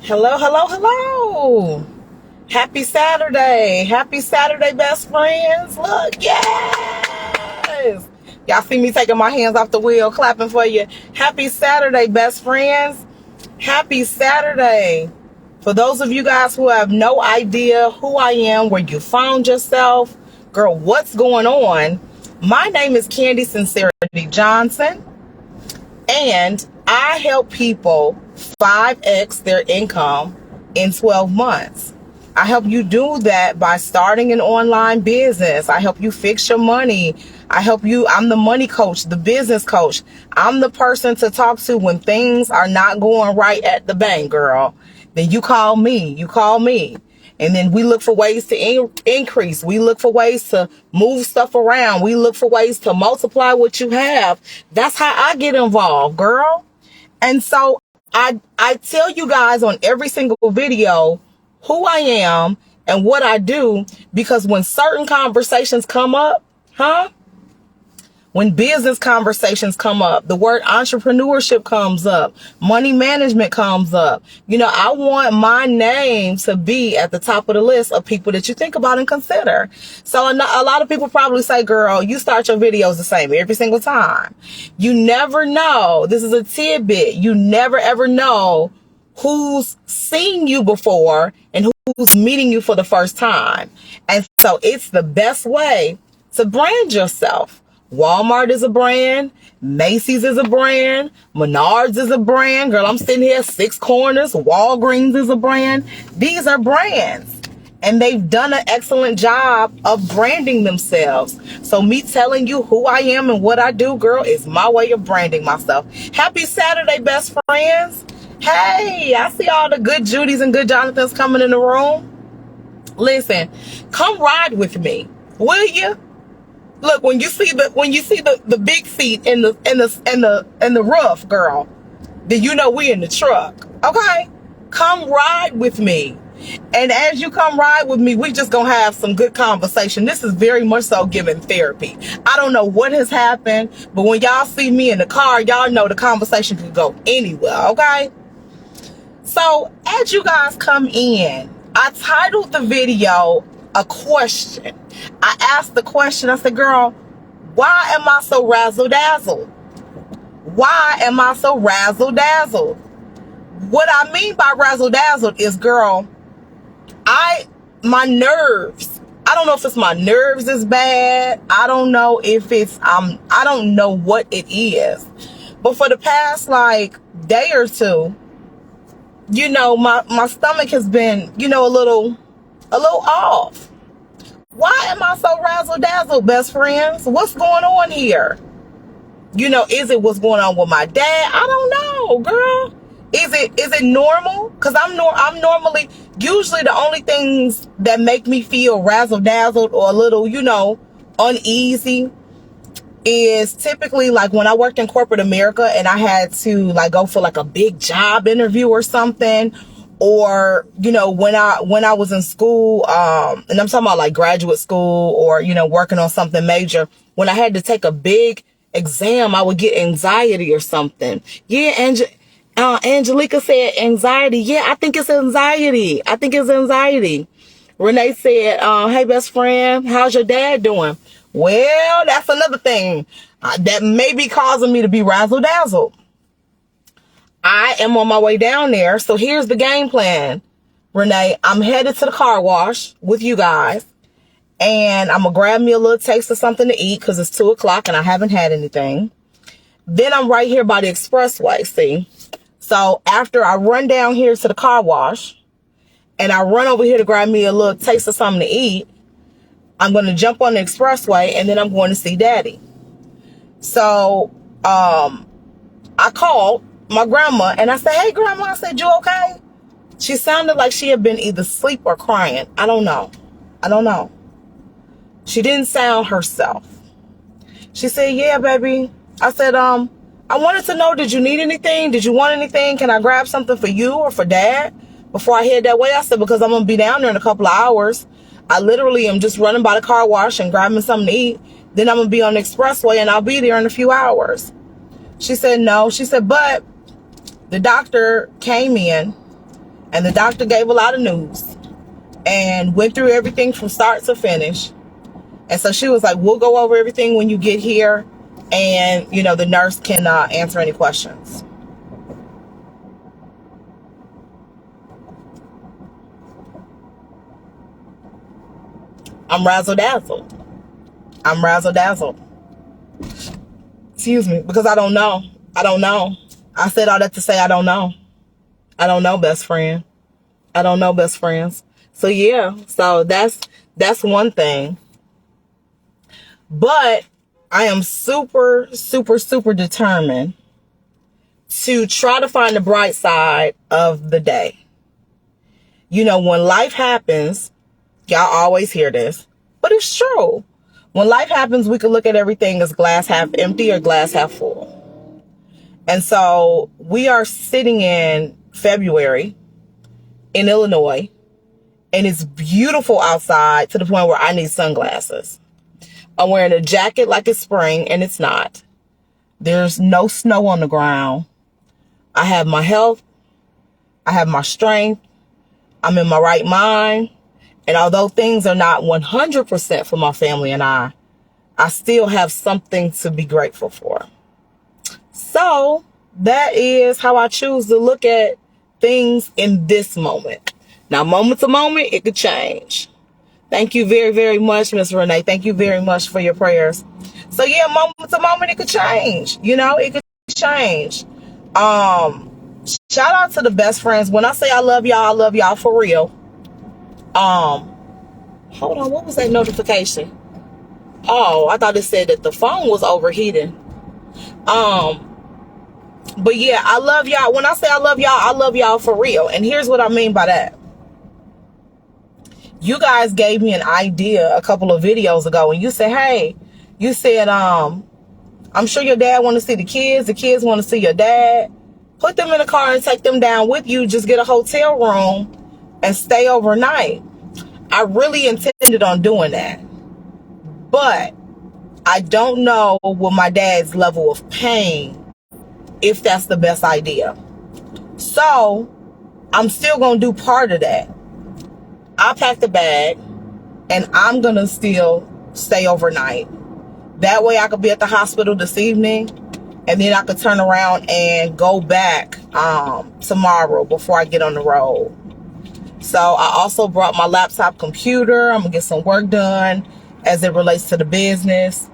Hello, hello, hello. Happy Saturday. Happy Saturday, best friends. Look, yes. Y'all see me taking my hands off the wheel, clapping for you. Happy Saturday, best friends. Happy Saturday. For those of you guys who have no idea who I am, where you found yourself, girl, what's going on? My name is Candy Sincerity Johnson, and I help people 5x their income in 12 months. I help you do that by starting an online business. I help you fix your money. I'm the money coach, the business coach. I'm the person to talk to when things are not going right at the bank, girl. Then you call me. And then we look for ways to increase. We look for ways to move stuff around. We look for ways to multiply what you have. That's how I get involved, girl. And so I tell you guys on every single video who I am and what I do, because when certain conversations come up, when business conversations come up, the word entrepreneurship comes up, money management comes up. I want my name to be at the top of the list of people that you think about and consider. So a lot of people probably say, girl, you start your videos the same every single time. You never know. This is a tidbit. You never ever know who's seen you before and who's meeting you for the first time. And so it's the best way to brand yourself. Walmart is a brand. Macy's is a brand. Menards is a brand. Girl, I'm sitting here, Six Corners. Walgreens is a brand. These are brands. And they've done an excellent job of branding themselves. So me telling you who I am and what I do, girl, is my way of branding myself. Happy Saturday, best friends. Hey, I see all the good Judys and good Jonathans coming in the room. Listen, come ride with me, will you? Look, when you see the big seat in the roof, girl, then you know we in the truck. Okay? Come ride with me. And as you come ride with me, we just gonna have some good conversation. This is very much so giving therapy. I don't know what has happened, but when y'all see me in the car, y'all know the conversation could go anywhere, okay? So as you guys come in, I titled the video a question. I asked the question, I said, girl, why am I so razzle-dazzled? Why am I so razzle-dazzled? What I mean by razzle-dazzled is, girl, my nerves. I don't know if it's my nerves is bad. I don't know if it's, I don't know what it is. But for the past day or two, my stomach has been, a little off. Why am I so razzle-dazzled, best friends? What's going on here? Is it what's going on with my dad? I don't know, girl. Is it normal? Because I'm normally, usually the only things that make me feel razzle-dazzled or a little, uneasy is typically when I worked in corporate America and I had to go for a big job interview or something. Or, when I was in school, and I'm talking about graduate school or, working on something major, when I had to take a big exam, I would get anxiety or something. Yeah, Angelica said anxiety. Yeah, I think it's anxiety. Renee said, hey, best friend, how's your dad doing? Well, that's another thing that may be causing me to be razzle-dazzled. I am on my way down there. So here's the game plan, Renee. I'm headed to the car wash with you guys. And I'm going to grab me a little taste of something to eat because it's 2 o'clock and I haven't had anything. Then I'm right here by the expressway, see? So after I run down here to the car wash and I run over here to grab me a little taste of something to eat, I'm going to jump on the expressway and then I'm going to see Daddy. So I called my grandma and I said, hey, Grandma, I said, you okay? She sounded like she had been either asleep or crying. I don't know. She didn't sound herself. She said, yeah, baby. I said, I wanted to know, did you need anything? Did you want anything? Can I grab something for you or for Dad before I head that way? I said, because I'm going to be down there in a couple of hours. I literally am just running by the car wash and grabbing something to eat. Then I'm going to be on the expressway and I'll be there in a few hours. She said, no. She said, but the doctor came in And the doctor gave a lot of news and went through everything from start to finish. And so she was like, we'll go over everything when you get here. And, you know, the nurse can answer any questions. I'm razzle dazzled. I'm razzle dazzled. Excuse me, because I don't know. I don't know. I said all that to say I don't know. I don't know, best friend. I don't know, best friends. So yeah, so that's one thing. But I am super, super, super determined to try to find the bright side of the day. You know, when life happens, y'all always hear this, but it's true. When life happens, we can look at everything as glass half empty or glass half full. And so we are sitting in February in Illinois, and it's beautiful outside to the point where I need sunglasses. I'm wearing a jacket like it's spring, and it's not. There's no snow on the ground. I have my health. I have my strength. I'm in my right mind. And although things are not 100% for my family and I still have something to be grateful for. So that is how I choose to look at things in this moment. Now, moment to moment, it could change. Thank you very, very much, Miss Renee. Thank you very much for your prayers. So yeah, moment to moment, it could change. You know, it could change. Shout out to the best friends. When I say I love y'all for real. Hold on, what was that notification? Oh, I thought it said that the phone was overheating. But yeah, I love y'all. When I say I love y'all for real. And here's what I mean by that. You guys gave me an idea a couple of videos ago, and you said, hey, you said, I'm sure your dad want to see the kids want to see your dad. Put them in a car and take them down with you. Just get a hotel room and stay overnight. I really intended on doing that. But I don't know with my dad's level of pain if that's the best idea. So I'm still going to do part of that. I packed the bag and I'm going to still stay overnight. That way I could be at the hospital this evening and then I could turn around and go back tomorrow before I get on the road. So I also brought my laptop computer. I'm going to get some work done as it relates to the business.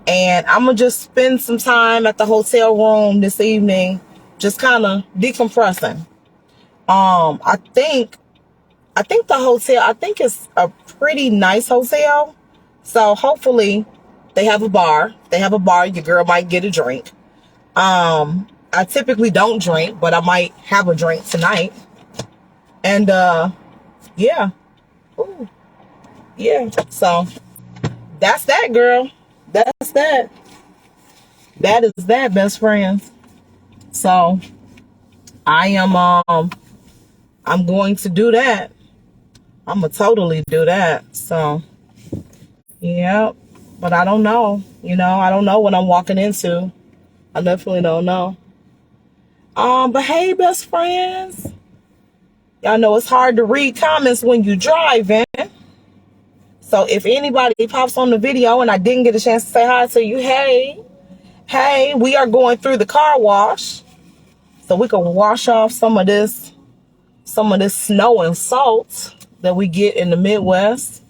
And I'm going to just spend some time at the hotel room this evening, just kind of decompressing. I think the hotel, I think it's a pretty nice hotel. So hopefully they have a bar. If they have a bar, your girl might get a drink. I typically don't drink, but I might have a drink tonight. And, yeah. Ooh. Yeah. So that's that, girl. That's that. That is that, best friends. So I am, I'm going to do that. I'm going to totally do that. So, yeah. But I don't know. You know, I don't know what I'm walking into. I definitely don't know. But hey, best friends. Y'all know it's hard to read comments when you driving. So if anybody pops on the video and I didn't get a chance to say hi to you, hey, we are going through the car wash. So we can wash off some of this snow and salt that we get in the Midwest.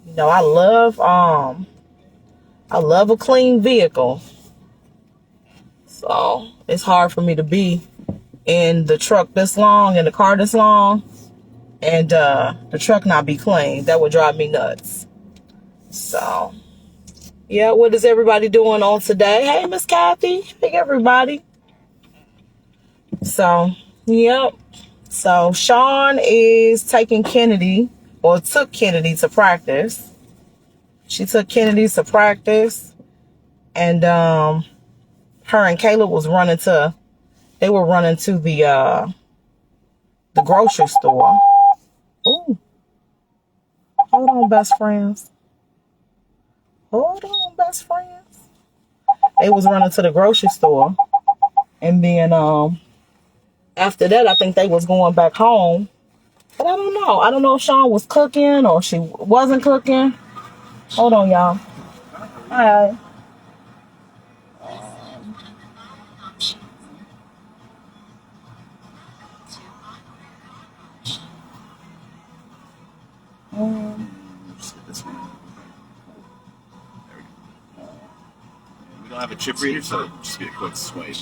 You know, I love a clean vehicle. So it's hard for me to be in the truck this long, in the car this long, and the truck not be clean. That would drive me nuts. So yeah, what is everybody doing on today? Hey, Miss Kathy. Hey, everybody. So, yep. So Sean is taking Kennedy, or took Kennedy to practice. She took Kennedy to practice, and her and Caleb was running to the grocery store. Ooh. Hold on, best friends. Hold on, best friends. They was running to the grocery store, and then After that, I think they was going back home. But I don't know. I don't know if Sean was cooking or she wasn't cooking. Hold on, y'all. All right. Just get this one. There we go. We don't have a chip reader, so just get a quick swipe.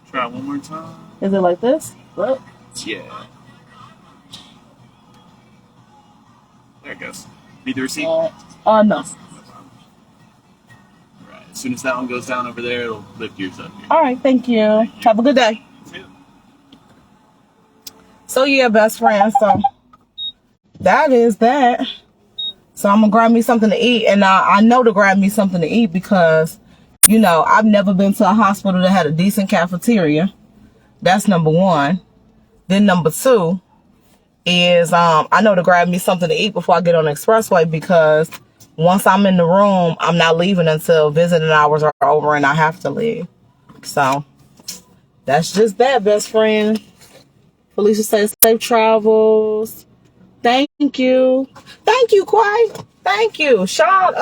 Try one more time. Is it like this? Look. Yeah. There it goes. Need the receipt? No. No problem. Right. As soon as that one goes down over there, it'll lift yours up here. All right. Thank you. Have a good day. So yeah, best friend. So that is that. So I'm gonna grab me something to eat, and I know to grab me something to eat because, you know, I've never been to a hospital that had a decent cafeteria. That's number one. Then number two is I know to grab me something to eat before I get on the expressway, because once I'm in the room, I'm not leaving until visiting hours are over and I have to leave. So that's just that, best friend. Felicia says safe travels. Thank you. Thank you, Quay. Thank you. Sean,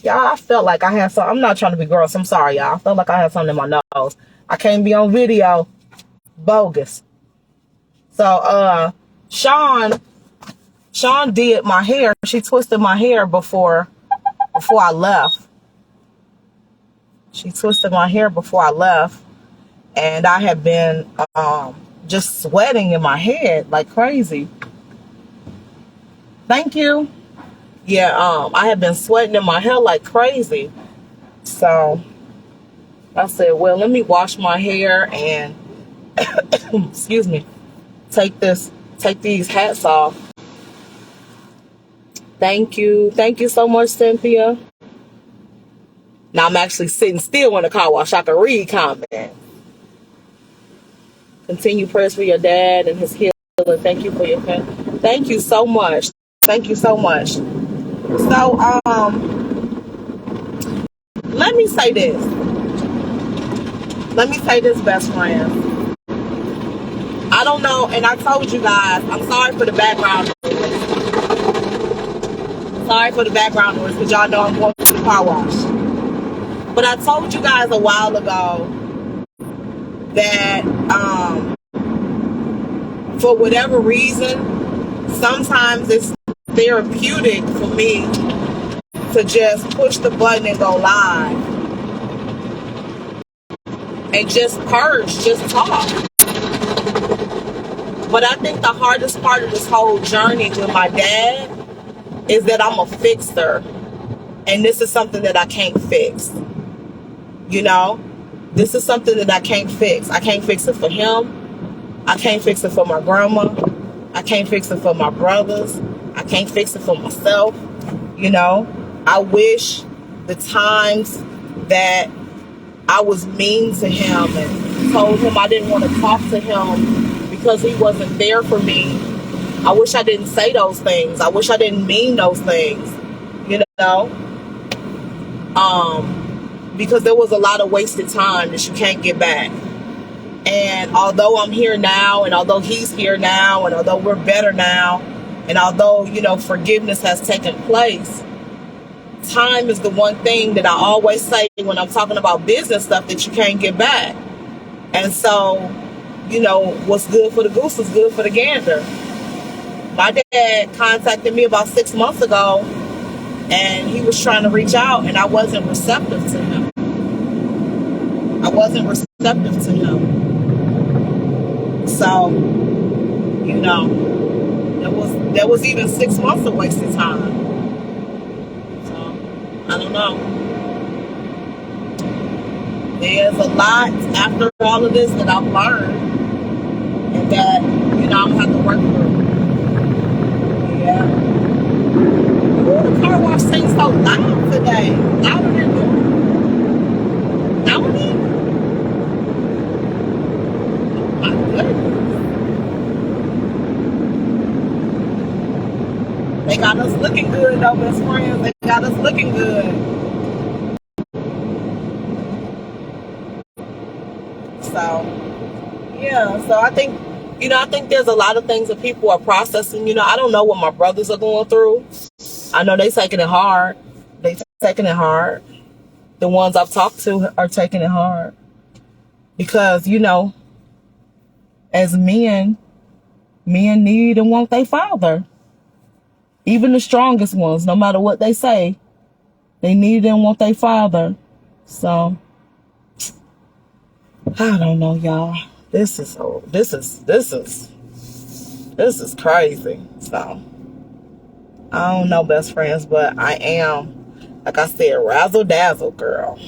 y'all, I felt like I had something. I'm not trying to be gross. I'm sorry, y'all. I felt like I had something in my nose. I can't be on video. Bogus. So, Sean did my hair. She twisted my hair before I left. She twisted my hair before I left. And I had been, just sweating in my head like crazy. Thank you. Yeah, I had been sweating in my hair like crazy. So I said, well, let me wash my hair and excuse me, take these hats off. Thank you. Thank you so much, Cynthia. Now I'm actually sitting still in the car wash. I can read comments. Continue prayers for your dad and his healing. Thank you for your family. Thank you so much. Thank you so much. So, let me say this. Let me say this, best friend. I don't know, and I told you guys, I'm sorry for the background noise. Sorry for the background noise, because y'all know I'm going to the car wash. But I told you guys a while ago that, for whatever reason, sometimes it's therapeutic for me to just push the button and go live and just purge, just talk. But I think the hardest part of this whole journey with my dad is that I'm a fixer, and this is something that I can't fix. You know, this is something that I can't fix. I can't fix it for him. I can't fix it for my grandma. I can't fix it for my brothers. I can't fix it for myself. You know, I wish the times that I was mean to him and told him I didn't want to talk to him because he wasn't there for me. I wish I didn't say those things. I wish I didn't mean those things, you know, because there was a lot of wasted time that you can't get back. And although I'm here now, and although he's here now, and although we're better now, and although, you know, forgiveness has taken place, time is the one thing that I always say when I'm talking about business stuff that you can't get back. And so, you know, what's good for the goose is good for the gander. My dad contacted me about 6 months ago, and he was trying to reach out, and I wasn't receptive to him. I wasn't receptive to him. So, you know, there was even 6 months of wasted time. So, I don't know. There's a lot after all of this that I've learned, and that, you know, I'm gonna have to work through. Yeah. Ooh, the car wash seems so loud today. Louder than normal. Louder? Oh my goodness. They got us looking good though, best friends. They got us looking good. So, yeah. So I think, I think there's a lot of things that people are processing. I don't know what my brothers are going through. I know they taking it hard. They taking it hard. The ones I've talked to are taking it hard. Because, as men need and want their father. Even the strongest ones, no matter what they say, they need and want their father. So, I don't know, y'all. This is crazy. So, I don't know, best friends, but I am, like I said, razzle dazzle, girl.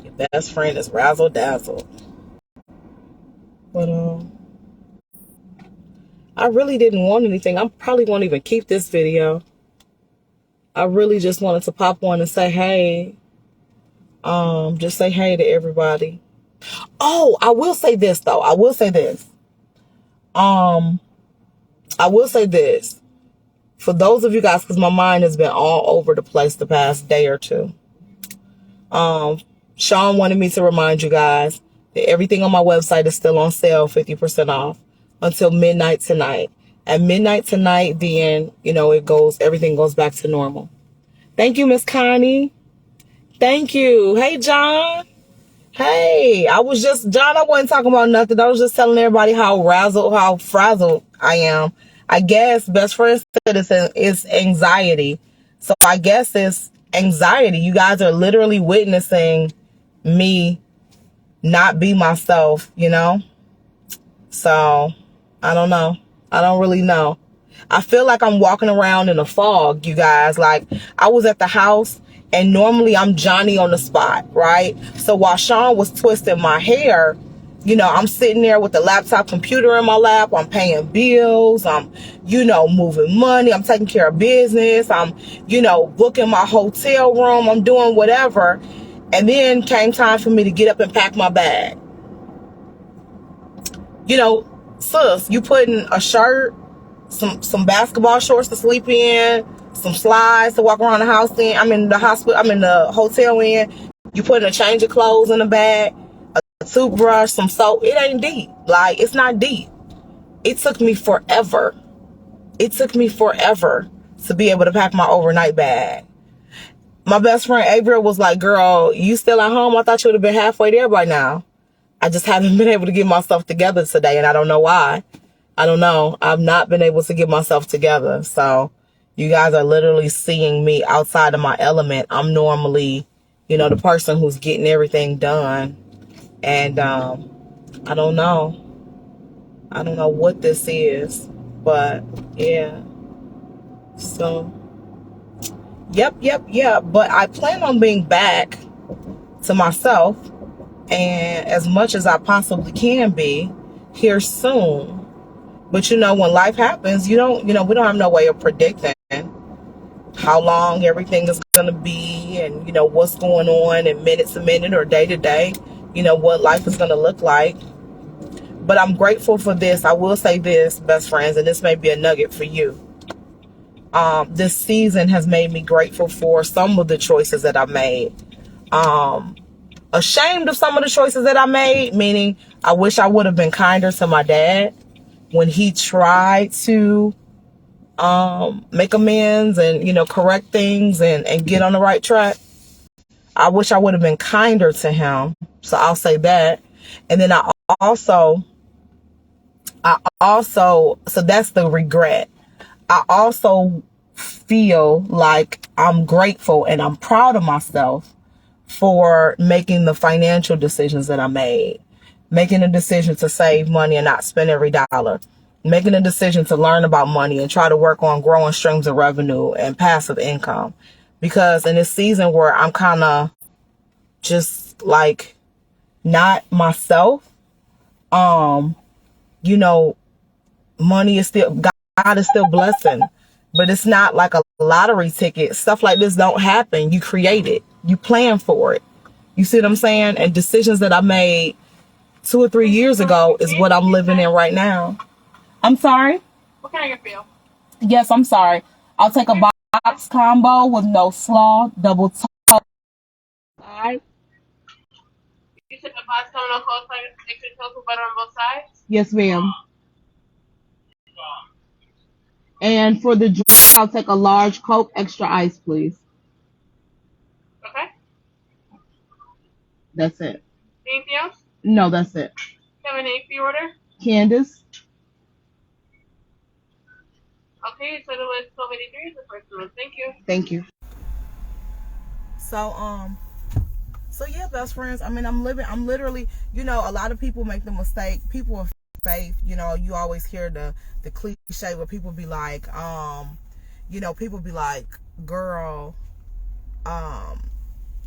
Your best friend is razzle dazzle. But I really didn't want anything. I probably won't even keep this video. I really just wanted to pop on and say hey. Just say hey to everybody. Oh, I will say this though. I will say this. For those of you guys, because my mind has been all over the place the past day or two. Sean wanted me to remind you guys that everything on my website is still on sale, 50% off until midnight tonight. At midnight tonight, then, everything goes back to normal. Thank you, Miss Connie. Thank you. Hey, John. Hey, I wasn't talking about nothing. I was just telling everybody how frazzled I am. I guess best friend said it's anxiety. So I guess it's anxiety. You guys are literally witnessing me not be myself, So I don't know. I don't really know. I feel like I'm walking around in a fog, you guys. Like, I was at the house and normally I'm Johnny on the spot, right? So while Sean was twisting my hair, I'm sitting there with the laptop computer in my lap. I'm paying bills. I'm, moving money. I'm taking care of business. I'm, booking my hotel room. I'm doing whatever. And then came time for me to get up and pack my bag. Sis, you putting a shirt, some basketball shorts to sleep in, some slides to walk around the house in. I'm in the hotel in. You putting a change of clothes in the bag, a toothbrush, some soap. It ain't deep. Like, it's not deep. It took me forever. To be able to pack my overnight bag. My best friend April was like, girl, you still at home? I thought you would have been halfway there by now. I just haven't been able to get myself together today, and I don't know why. I don't know. I've not been able to get myself together. So you guys are literally seeing me outside of my element. I'm normally, the person who's getting everything done. And I don't know. I don't know what this is. But yeah. So, yep. But I plan on being back to myself, and as much as I possibly can be here soon. But when life happens, we don't have no way of predicting how long everything is going to be, and what's going on in minute to minute or day to day, what life is going to look like. But I'm grateful for this. I will say this, best friends, and this may be a nugget for you. This season has made me grateful for some of the choices that I made. Ashamed of some of the choices that I made, meaning I wish I would have been kinder to my dad when he tried to make amends and correct things and get on the right track. I wish I would have been kinder to him. So I'll say that. And then I also so that's the regret. I also feel like I'm grateful and I'm proud of myself for making the financial decisions that I made. Making a decision to save money and not spend every dollar. Making a decision to learn about money and try to work on growing streams of revenue and passive income. Because in this season where I'm kind of just like not myself, money is still, God is still blessing. But it's not like a lottery ticket. Stuff like this don't happen. You create it. You plan for it. You see what I'm saying? And decisions that I made 2 or 3 years ago is what I'm living in right now. I'm sorry? What can I get for you? Yes, I'm sorry. I'll take a box combo with no slaw, double toe. Alright. You said Seminole Coast extra tofu butter on both sides? Yes, ma'am. And for the drink, I'll take a large Coke, extra ice, please. Okay. That's it. Anything else? No, that's it. Have a name for your order? Candace? Okay, so it was 1283 is the first one. Thank you. Thank you. So yeah, best friends. I mean, I'm literally, you know, a lot of people make the mistake. People of faith, you know, you always hear the cliche where people be like, you know, people be like, girl,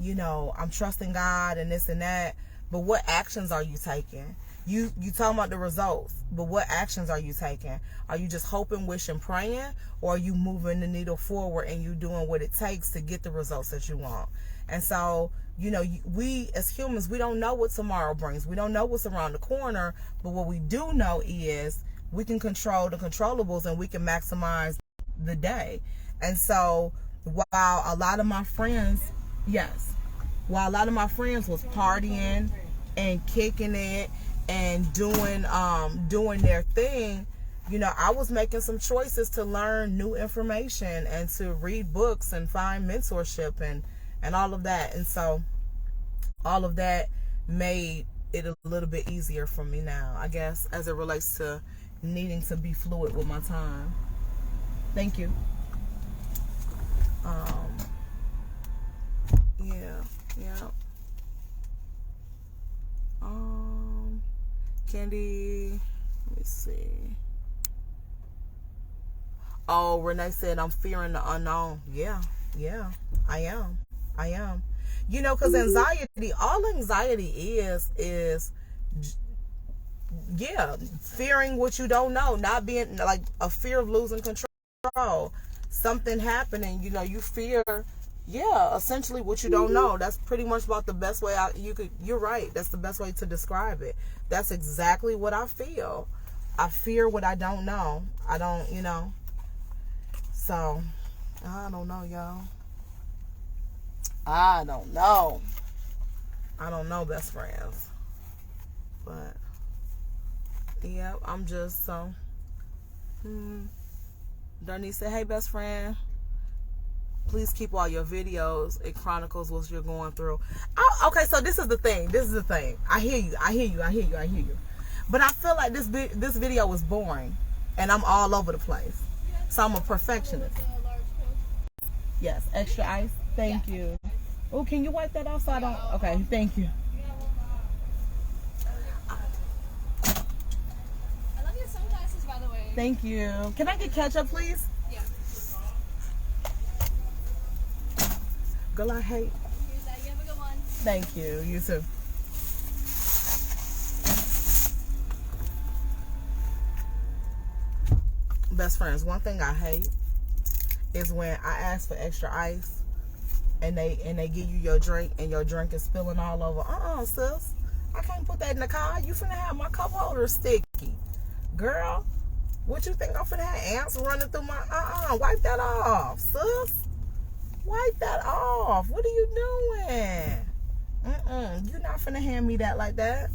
you know, I'm trusting God and this and that. But what actions are you taking? You talking about the results, but what actions are you taking? Are you just hoping, wishing, praying, or are you moving the needle forward and you doing what it takes to get the results that you want? And so, you know, we as humans, we don't know what tomorrow brings. We don't know what's around the corner, but what we do know is we can control the controllables and we can maximize the day. And so while a lot of my friends, while a lot of my friends was partying and kicking it and doing their thing, you know, I was making some choices to learn new information and to read books and find mentorship and all of that. And so all of that made it a little bit easier for me now, I guess, as it relates to needing to be fluid with my time. Thank you. Yeah. Candy, let me see. Oh, Renee said, I'm fearing the unknown. Yeah, I am. You know, because anxiety, all anxiety is, fearing what you don't know, not being, like, a fear of losing control. Something happening, you know, you fear, essentially what you don't know. That's pretty much about the best way you're right. That's the best way to describe it. That's exactly what I feel. I fear what I don't know. I don't, you know. So, I don't know, y'all. I don't know, best friends. But, yeah, I'm just so. Darnie said, hey, best friend, please keep all your videos. It chronicles what you're going through. Oh, okay, so this is the thing. I hear you. But I feel like this video was boring, and I'm all over the place. So I'm a perfectionist. Yes, extra ice. Thank you. Oh, can you wipe that off so I don't? Okay, thank you. I love your sunglasses, by the way. Thank you. Can I get ketchup, please? Yeah. Girl, I hate. Here's that. You have a good one. Thank you. You too. Best friends, one thing I hate is when I ask for extra ice and they give you your drink and your drink is spilling all over. Sis, I can't put that in the car. You finna have my cup holder sticky. Girl, what you think I'm finna have ants running through my wipe that off, sis. Wipe that off. What are you doing? You're not finna hand me that like that.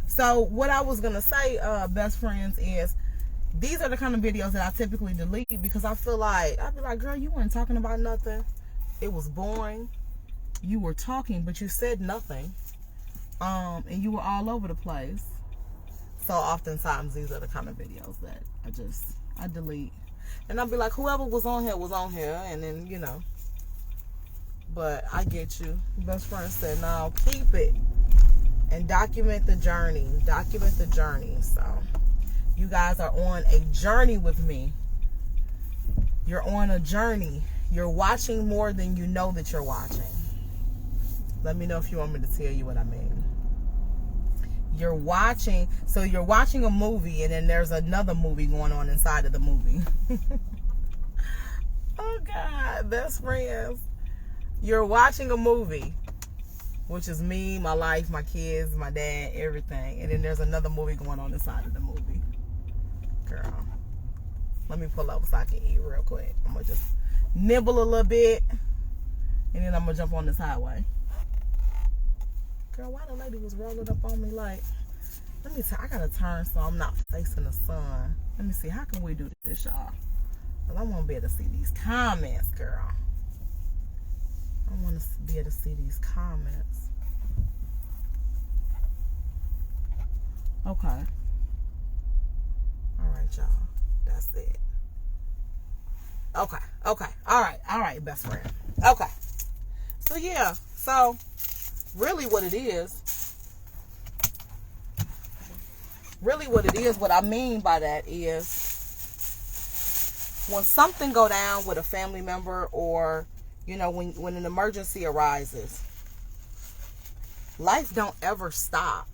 So what I was gonna say, best friends, is these are the kind of videos that I typically delete because I feel like, I'd be like, girl, you weren't talking about nothing. It was boring. You were talking, but you said nothing. And you were all over the place. So oftentimes these are the kind of videos that I delete. And I'll be like, whoever was on here. And then, you know. But I get you. Best friend said, no, keep it. And document the journey. So you guys are on a journey with me. You're on a journey. You're watching more than you know that you're watching. Let me know if you want me to tell you what I mean. You're watching a movie and then there's another movie going on inside of the movie. Oh God, best friends. You're watching a movie, which is me, my life, my kids, my dad, everything. And then there's another movie going on inside of the movie. Girl, let me pull up so I can eat real quick. I'm going to just nibble a little bit, and then I'm going to jump on this highway. Girl, why the lady was rolling up on me like, let me tell, I gotta turn so I'm not facing the sun. Let me see, how can we do this, y'all? Well, I want to be able to see these comments, girl. I want to be able to see these comments. Okay. All right, y'all. That's it. Okay. All right, best friend. Okay. So, yeah. So, really what it is, what I mean by that is, when something go down with a family member, or, you know, when an emergency arises, life don't ever stop.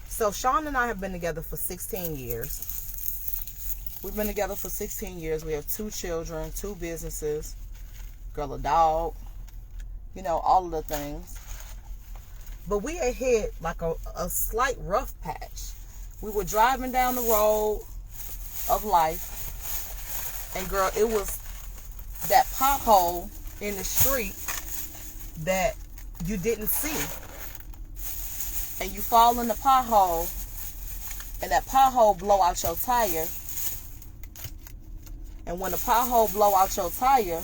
So Sean and I have been together for 16 years. We've been together for 16 years. We have 2 children, 2 businesses, girl, a dog, you know, all of the things. But we had hit like a slight rough patch. We were driving down the road of life, and girl, it was that pothole in the street that you didn't see. And you fall in the pothole, and that pothole blow out your tire. And when the pothole blow out your tire,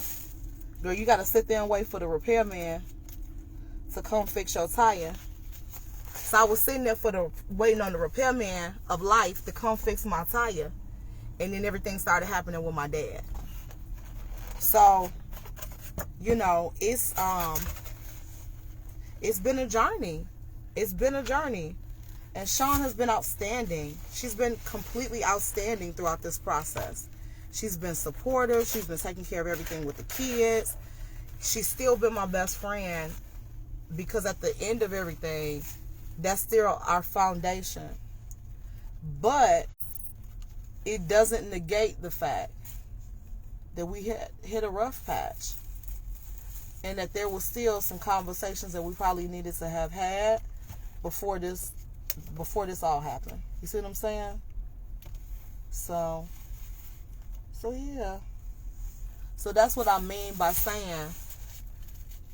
girl, you got to sit there and wait for the repairman to come fix your tire. So I was sitting there waiting on the repairman of life to come fix my tire. And then everything started happening with my dad. So, you know, it's been a journey. It's been a journey. And Sean has been outstanding. She's been completely outstanding throughout this process. She's been supportive. She's been taking care of everything with the kids. She's still been my best friend, because at the end of everything, that's still our foundation. But it doesn't negate the fact that we hit a rough patch, and that there was still some conversations that we probably needed to have had before this all happened. You see what I'm saying? So yeah. So that's what I mean by saying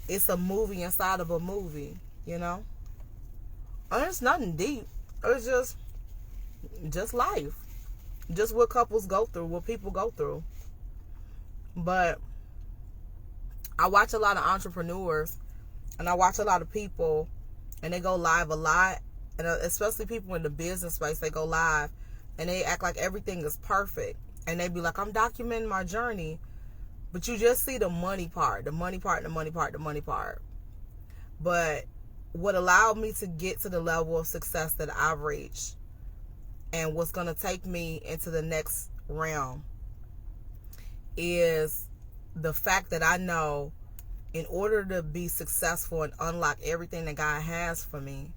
it's a movie inside of a movie, you know? And it's nothing deep. It's just life. Just what couples go through, what people go through. But I watch a lot of entrepreneurs, and I watch a lot of people, and they go live a lot, and especially people in the business space, they go live and they act like everything is perfect, and they be like, I'm documenting my journey, but you just see the money part. But what allowed me to get to the level of success that I've reached, and what's going to take me into the next realm, is the fact that I know, in order to be successful and unlock everything that God has for me,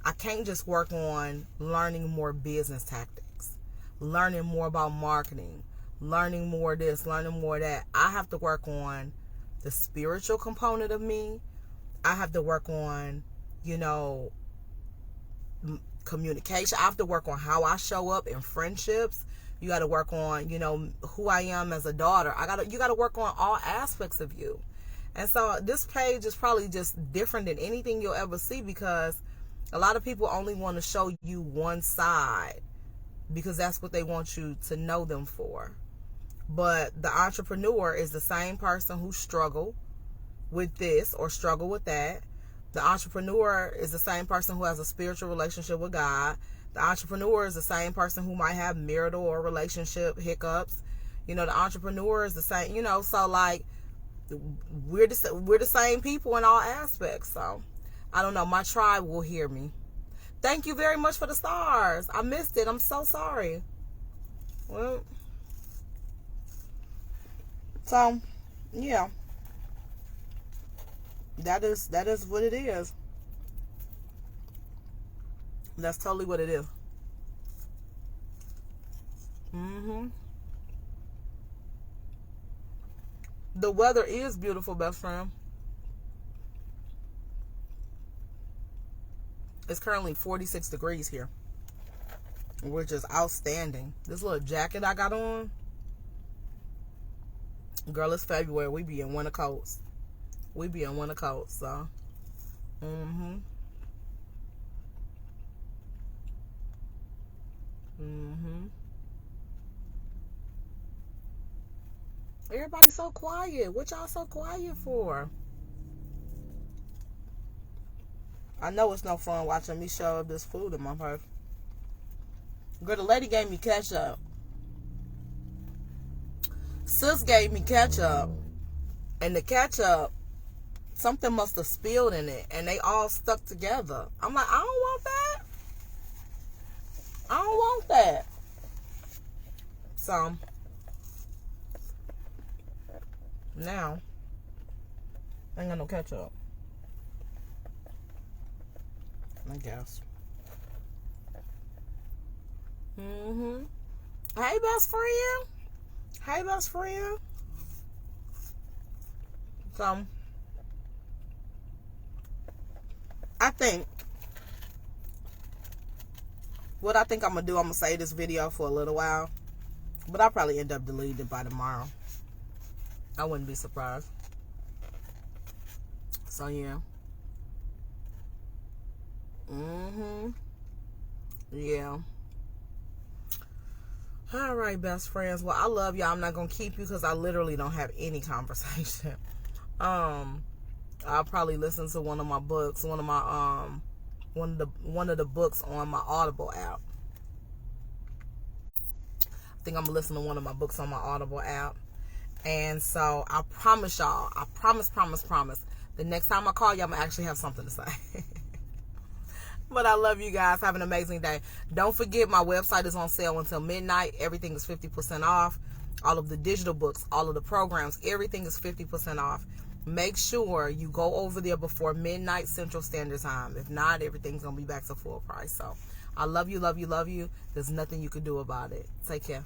I can't just work on learning more business tactics, learning more about marketing, learning more this, learning more that. I have to work on the spiritual component of me. I have to work on, you know, communication. I have to work on how I show up in friendships. You got to work on, you know, who I am as a daughter. You got to work on all aspects of you. And so this page is probably just different than anything you'll ever see, because a lot of people only want to show you one side, because that's what they want you to know them for. But the entrepreneur is the same person who struggled with this or struggle with that. The entrepreneur is the same person who has a spiritual relationship with God. The entrepreneur is the same person who might have marital or relationship hiccups. You know, the entrepreneur is the same, you know, so like we're the same people in all aspects. So I don't know, my tribe will hear me. Thank you very much for the stars. I missed it. I'm so sorry. Well, so yeah. That is what it is. That's totally what it is. The weather is beautiful, best friend. It's currently 46 degrees here, which is outstanding. This little jacket I got on, girl, it's February. We be in winter coats. So. Everybody's so quiet. What y'all so quiet for? I know it's no fun watching me shove this food in my purse. Girl, the lady gave me ketchup. Sis gave me ketchup. And the ketchup, something must have spilled in it. And they all stuck together. I'm like, I don't want that. I don't want that. So, now, I ain't got no ketchup. I guess. Hey, best friend. Hey, best friend. So, I think what I think I'm going to do, I'm going to save this video for a little while. But I'll probably end up deleting it by tomorrow. I wouldn't be surprised. So, yeah. Yeah. All right, best friends. Well, I love y'all. I'm not going to keep you because I literally don't have any conversation. I'll probably listen to one of my books, one of the books on my Audible app. I think I'm gonna listen to one of my books on my Audible app. And so I promise y'all, I promise, the next time I call you, I'm gonna actually have something to say. But I love you guys. Have an amazing day. Don't forget, my website is on sale until midnight. Everything is 50% off. All of the digital books, all of the programs, everything is 50% off. Make sure you go over there before midnight Central Standard Time. If not, everything's going to be back to full price. So I love you, love you, love you. There's nothing you can do about it. Take care.